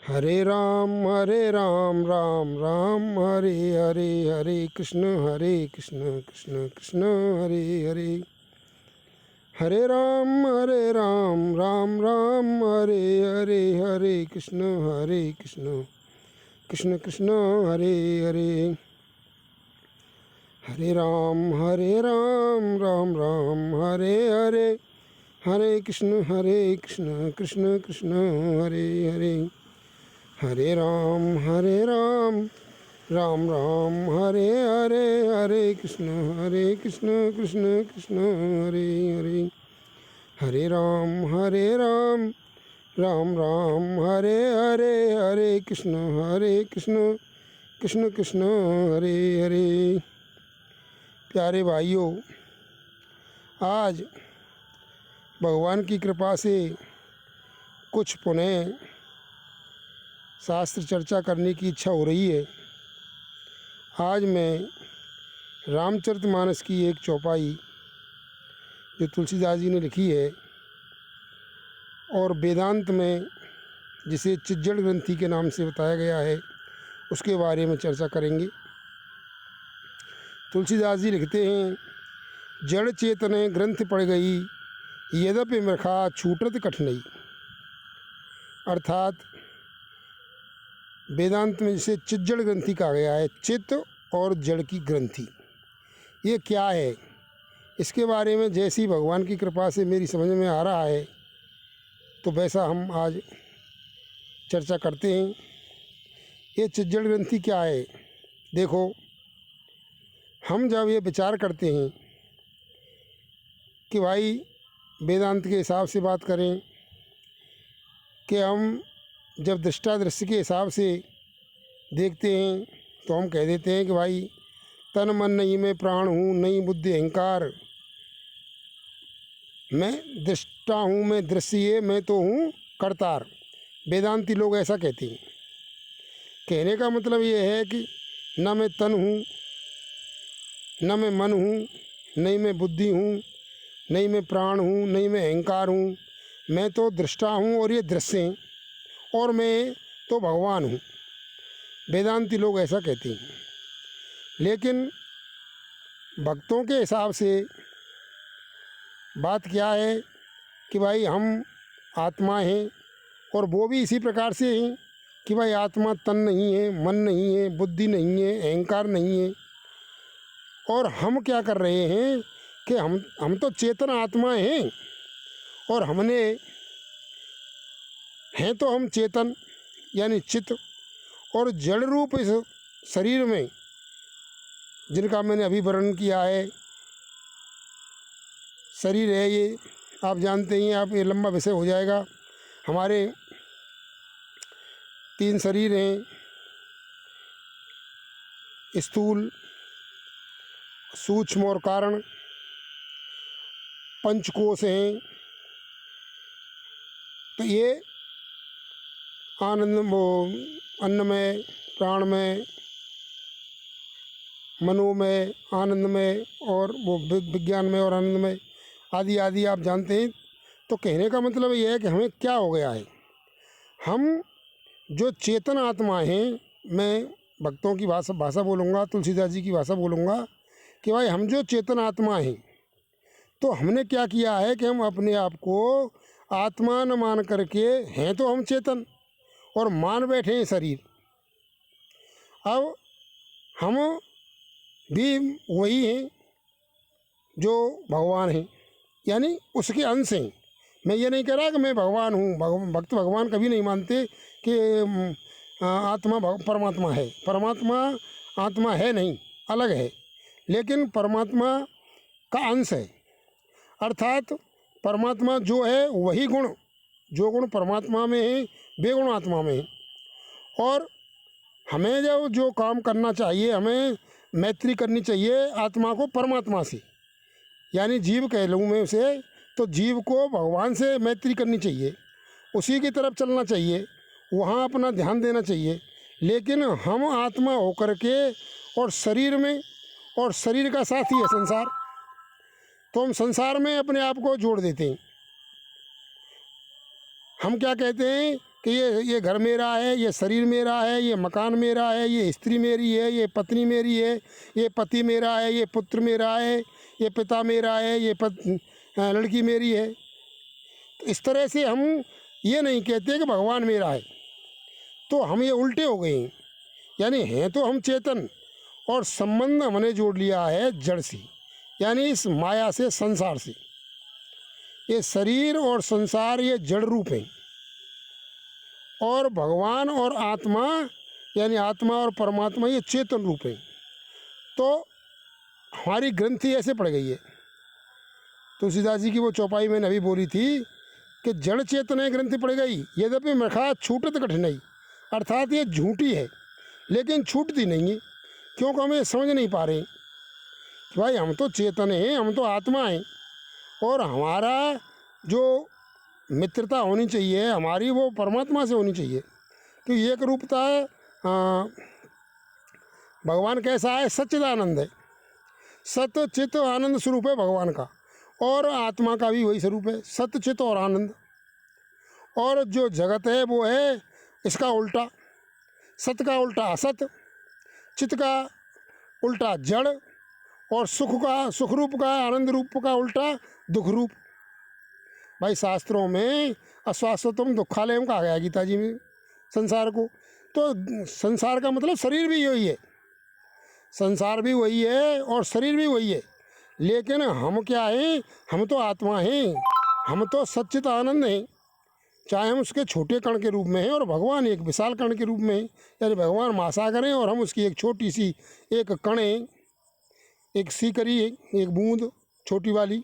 हरे राम राम राम हरे हरे, हरे कृष्ण कृष्ण कृष्ण हरे हरे। हरे राम राम राम हरे हरे, हरे कृष्ण कृष्ण कृष्ण हरे हरे। हरे राम राम राम हरे हरे, हरे कृष्ण कृष्ण कृष्ण हरे हरे। हरे राम राम राम हरे हरे, हरे कृष्ण कृष्ण कृष्ण हरे हरे। हरे राम राम राम हरे हरे, हरे कृष्ण कृष्ण कृष्ण हरे हरे। प्यारे भाइयों, आज भगवान की कृपा से कुछ पुनः शास्त्र चर्चा करने की इच्छा हो रही है। आज मैं रामचरितमानस की एक चौपाई जो तुलसीदास जी ने लिखी है और वेदांत में जिसे चिज्जड़ ग्रंथि के नाम से बताया गया है, उसके बारे में चर्चा करेंगे। तुलसीदास जी लिखते हैं, जड़ चेतन ग्रंथ पड़ गई, यद्यपि मृखा छूटत कठिनाई। अर्थात वेदांत में जिसे चिज्जड़ ग्रंथि कहा गया है, चित्त और जड़ की ग्रंथि, ये क्या है, इसके बारे में जैसी भगवान की कृपा से मेरी समझ में आ रहा है तो वैसा हम आज चर्चा करते हैं। ये चिज्जड़ ग्रंथि क्या है? देखो, हम जब ये विचार करते हैं कि भाई वेदांत के हिसाब से बात करें, कि हम जब दृष्टा दृश्य के हिसाब से देखते हैं तो हम कह देते हैं कि भाई तन मन नहीं मैं प्राण हूँ, नहीं बुद्धि अहंकार, मैं दृष्टा हूँ, मैं दृश्य, मैं तो हूँ करतार। वेदांती लोग ऐसा कहते हैं। कहने का मतलब ये है कि न मैं तन हूँ, न मैं मन हूँ, नहीं मैं बुद्धि हूँ, नहीं मैं प्राण हूँ, नहीं मैं अहंकार हूँ, मैं तो दृष्टा हूँ और ये दृश्य हैं, और मैं तो भगवान हूँ। वेदांती लोग ऐसा कहते हैं। लेकिन भक्तों के हिसाब से बात क्या है कि भाई हम आत्मा हैं, और वो भी इसी प्रकार से हैं कि भाई आत्मा तन नहीं है, मन नहीं है, बुद्धि नहीं है, अहंकार नहीं है। और हम क्या कर रहे हैं कि हम तो चेतन आत्मा हैं, और हमने हैं तो हम चेतन यानी चित्त, और जड़ रूप इस शरीर में जिनका मैंने अभी वर्णन किया है, शरीर है ये, आप जानते ही हैं, आप ये लंबा विषय हो जाएगा। हमारे 3 शरीर हैं, स्थूल, सूक्ष्म और कारण। पंचकोश हैं। तो ये अन्नमय, प्राणमय, मनोमय, आनंदमय और वो विज्ञानमय और आनंदमय आदि आदि आप जानते हैं। तो कहने का मतलब ये है कि हमें क्या हो गया है, हम जो चेतन आत्मा हैं, मैं भक्तों की भाषा बोलूँगा, तुलसीदास जी की भाषा बोलूँगा कि भाई हम जो चेतन आत्मा हैं, तो हमने क्या किया है कि हम अपने आप को आत्मा न मान करके हैं तो हम चेतन, और मान बैठे हैं शरीर। अब हम भी वही हैं जो भगवान हैं, यानी उसके अंश हैं। मैं ये नहीं कह रहा कि मैं भगवान हूँ। भक्त भगवान कभी नहीं मानते कि आत्मा परमात्मा है। परमात्मा आत्मा है नहीं, अलग है, लेकिन परमात्मा का अंश है। अर्थात परमात्मा जो है वही गुण, जो गुण परमात्मा में है वे गुण आत्मा में है। और हमें जो काम करना चाहिए, हमें मैत्री करनी चाहिए आत्मा को परमात्मा से, यानी जीव कह लूँ मैं उसे, तो जीव को भगवान से मैत्री करनी चाहिए, उसी की तरफ चलना चाहिए, वहाँ अपना ध्यान देना चाहिए। लेकिन हम आत्मा होकर के और शरीर में, और शरीर का साथी है संसार, तो हम संसार में अपने आप को जोड़ देते हैं। हम क्या कहते हैं कि ये घर मेरा है, ये शरीर मेरा है, ये मकान मेरा है, ये स्त्री मेरी है, ये पत्नी मेरी है, ये पति मेरा है, ये पुत्र मेरा है, ये पिता मेरा है, ये लड़की मेरी है। तो इस तरह से हम ये नहीं कहते कि भगवान मेरा है, तो हम ये उल्टे हो गए हैं। यानी हैं तो हम चेतन, और संबंध हमने जोड़ लिया है जड़ से, यानी इस माया से, संसार से। ये शरीर और संसार ये जड़ रूप हैं, और भगवान और आत्मा यानी आत्मा और परमात्मा ये चेतन रूप हैं। तो हमारी ग्रंथि ऐसे पड़ गई है। तुलसीदास जी की वो चौपाई मैंने अभी बोली थी कि जड़ चेतन ग्रंथि पड़ गई, यद्यपि मखा छूटत कठिनाई, अर्थात ये झूठी है लेकिन छूटती नहीं है, क्योंकि हम ये समझ नहीं पा रहे कि भाई हम तो चेतन हैं, हम तो आत्मा हैं, और हमारा जो मित्रता होनी चाहिए हमारी वो परमात्मा से होनी चाहिए। तो एक रूपता भगवान कैसा है? सच्चिदानंद है, सत्य चित्त आनंद स्वरूप है भगवान का, और आत्मा का भी वही स्वरूप है, सत्य चित्त और आनंद। और जो जगत है वो है इसका उल्टा, सत्य का उल्टा असत, चित्त का उल्टा जड़, और सुख रूप का, आनंद रूप का उल्टा दुख रूप। भाई शास्त्रों में अश्वासतम दुखालयम कहा गया गीता जी में संसार को। तो संसार का मतलब शरीर भी यही है, संसार भी वही है और शरीर भी वही है, लेकिन हम क्या हैं? हम तो आत्मा हैं, हम तो सच्चित आनंद हैं, चाहे हम उसके छोटे कण के रूप में हैं और भगवान एक विशाल कण के रूप में हैं। यानी भगवान महासागर हैं और हम उसकी एक छोटी सी एक कण हैं, एक सीकरी, एक बूंद छोटी वाली।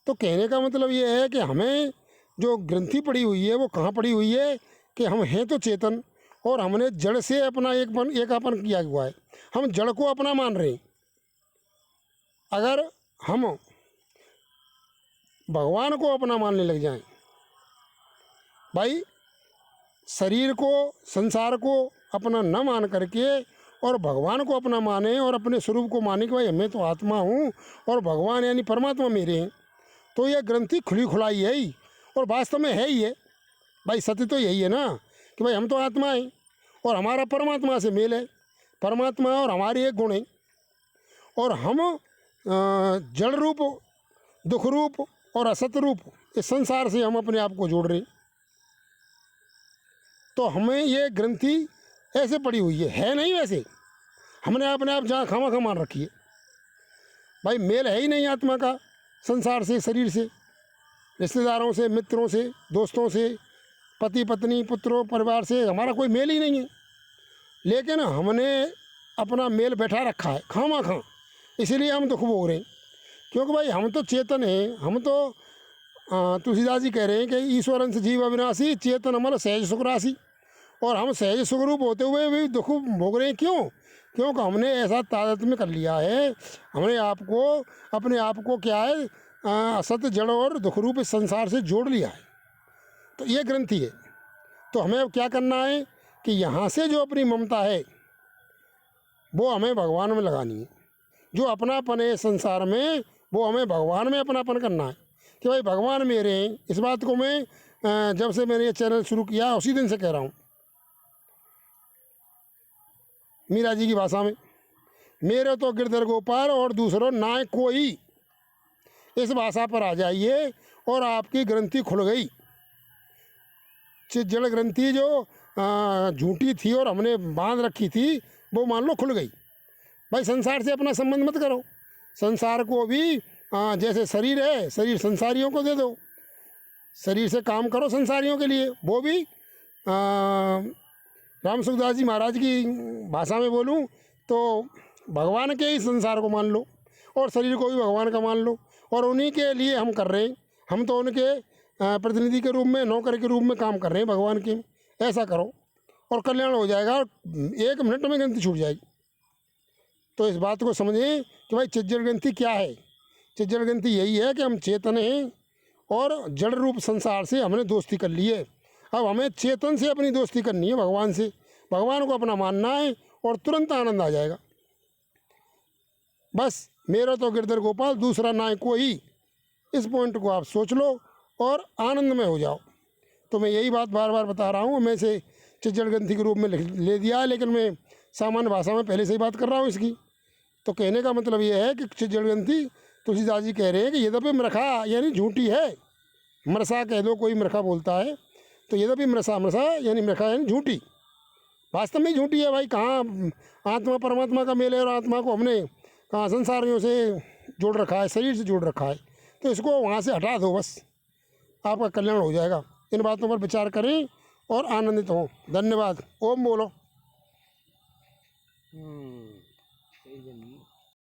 तो कहने का मतलब ये है कि हमें जो ग्रंथि पड़ी हुई है वो कहाँ पड़ी हुई है कि हम हैं तो चेतन, और हमने जड़ से अपना एकापन किया हुआ है, हम जड़ को अपना मान रहे हैं। अगर हम भगवान को अपना मानने लग जाएं, भाई शरीर को, संसार को अपना न मान करके और भगवान को अपना माने और अपने स्वरूप को माने कि भाई मैं तो आत्मा हूँ और भगवान यानी परमात्मा मेरे हैं, तो यह ग्रंथि खुली खुलाई है ही, और वास्तव में है ही है। भाई सत्य तो यही है ना कि भाई हम तो आत्मा हैं और हमारा परमात्मा से मेल है, परमात्मा और हमारे एक गुण है, और हम जड़ रूप, दुख रूप और असत रूप इस संसार से हम अपने आप को जोड़ रहे हैं। तो हमें ये ग्रंथि ऐसे पड़ी हुई है नहीं, वैसे हमने अपने आप जहाँ खामा मान रखी है। भाई मेल है ही नहीं आत्मा का संसार से, शरीर से, रिश्तेदारों से, मित्रों से, दोस्तों से, पति पत्नी, पुत्रों, परिवार से हमारा कोई मेल ही नहीं है, लेकिन हमने अपना मेल बैठा रखा है खामा खां, इसीलिए हम दुख भोग रहे हैं। क्योंकि भाई हम तो चेतन हैं, हम तो तुलसीदास जी कह रहे हैं कि ईश्वर अंश जीव अविनाशी, चेतन अमर सहज सुख राशि, और हम सहज सुख रूप होते हुए भी दुख भोग रहे हैं। क्यों? क्योंकि हमने ऐसा तादात्म्य कर लिया है, हमने आपको, अपने आप को क्या है, असत, जड़ और दुख रूप इस संसार से जोड़ लिया है। तो ये ग्रंथि है। तो हमें अब क्या करना है कि यहाँ से जो अपनी ममता है वो हमें भगवान में लगानी है, जो अपनापन है संसार में वो हमें भगवान में अपनापन करना है कि भाई भगवान मेरे हैं। इस बात को मैं जब से मैंने ये चैनल शुरू किया उसी दिन से कह रहा हूँ, मीरा जी की भाषा में, मेरे तो गिरधर गोपाल और दूसरों ना कोई। इस भाषा पर आ जाइए और आपकी ग्रंथि खुल गई। जड़ ग्रंथि जो झूठी थी और हमने बांध रखी थी वो मान लो खुल गई। भाई संसार से अपना संबंध मत करो, संसार को भी जैसे शरीर है, शरीर संसारियों को दे दो, शरीर से काम करो संसारियों के लिए। वो भी राम सुखदास जी महाराज की भाषा में बोलूं तो भगवान के ही संसार को मान लो और शरीर को भी भगवान का मान लो, और उन्हीं के लिए हम कर रहे हैं। हम तो उनके प्रतिनिधि के रूप में, नौकर के रूप में काम कर रहे हैं भगवान के। ऐसा करो और कल्याण हो जाएगा, और 1 मिनट में ग्रंथि छूट जाएगी। तो इस बात को समझें कि भाई चिज्जड़ ग्रंथि क्या है। चिज्जड़ ग्रंथि यही है कि हम चेतन हैं और जड़ रूप संसार से हमने दोस्ती कर ली है। अब हमें चेतन से अपनी दोस्ती करनी है, भगवान से, भगवान को अपना मानना है और तुरंत आनंद आ जाएगा। बस मेरा तो गिरधर गोपाल, दूसरा ना कोई। इस पॉइंट को आप सोच लो और आनंद में हो जाओ। तो मैं यही बात बार बार बता रहा हूँ। मैं इसे चिज्जड़ ग्रंथि के रूप में ले दिया है, लेकिन मैं सामान्य भाषा में पहले से ही बात कर रहा हूँ इसकी। तो कहने का मतलब ये है कि चिज्जड़ ग्रंथि तुलसीदास जी कह रहे हैं कि यद्यपि मृखा यानी झूठी है, मरसा कह दो, कोई मृखा बोलता है तो यद्यपि मृषा यानी मृखा यानी झूठी, वास्तव में झूठी है भाई। कहाँ आत्मा परमात्मा का मेल है, और आत्मा को हमने कहाँ संसारियों से जोड़ रखा है, शरीर से जोड़ रखा है। तो इसको वहाँ से हटा दो, बस आपका कल्याण हो जाएगा। इन बातों पर विचार करें और आनंदित हों। धन्यवाद। ओम बोलो।